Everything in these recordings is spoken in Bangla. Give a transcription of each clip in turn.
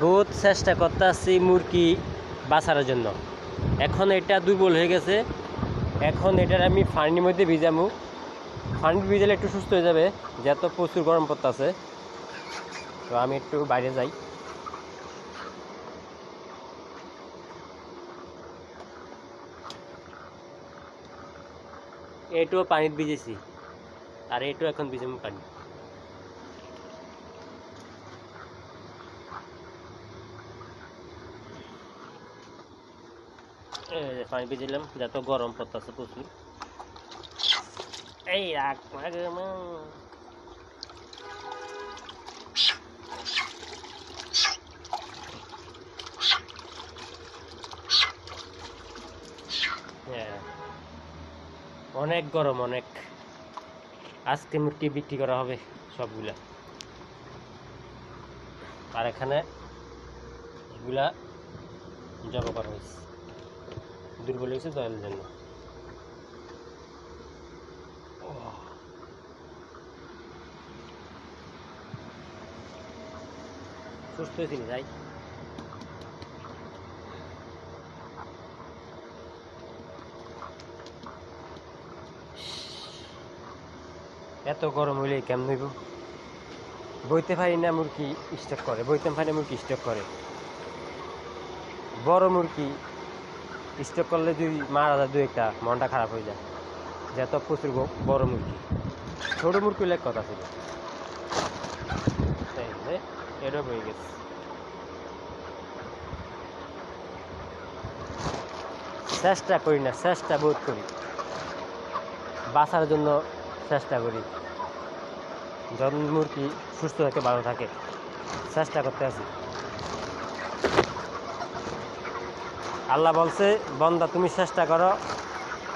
বহুত চেষ্টা করতে আসছি মুরগি বাঁচানোর জন্য। এখন এটা দুর্বল হয়ে গেছে, এখন এটার আমি পানির মধ্যে ভিজামু। পানি ভিজালে একটু সুস্থ হয়ে যাবে, যেহেতু প্রচুর গরম পড়তেছে। তো আমি একটু বাইরে যাই। এটুও পানি ভিজেছি, আর এটু এখন ভিজামু পানি। পানি ভিজিলাম, যত গরম পড়তেছে প্রচুর। এই রাখ অনেক গরম, অনেক। আজকে মুরগি বিক্রি করা হবে সবগুলা। আর এখানে এগুলা জব করা হয়েছে, দুর্বল হয়েছে জলের জন্য। সুস্থ হয়েছিল যাই। এত গরম হইলে কেমন হইব? বইতে পারি না, মুরগি স্টক করে। বইতে পারি না, মুরগি স্টক করে। বড় মুরগি স্টক করলে যদি মারা যায়, দু একটা মনটা খারাপ হয়ে যায়, যত প্রচুর বড় মুরগি। ছোট মুরগি হলে কথা ছিল। এটা হয়ে গেছে। চেষ্টা করি না, চেষ্টা বোধ করি, বাঁচার জন্য চেষ্টা করি। যখন মুরগি সুস্থ থাকে, ভালো থাকে, চেষ্টা করতে আছি। আল্লাহ বলছে, বন্দা তুমি চেষ্টা করো,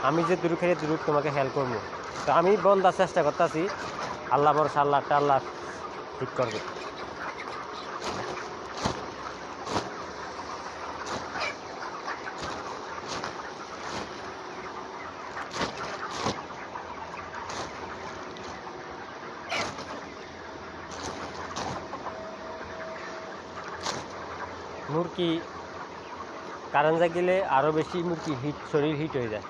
আমি যে দূর খেয়ে দূর তোমাকে হেল্প করবো। তো আমি বন্দা চেষ্টা করতেছি, আল্লাহ ভরসা, আল্লাহ ঠিক করবে। মুরগি কারেন্ট গেলে আরও বেশি মুরগি শরীর হিট হয়ে যায়।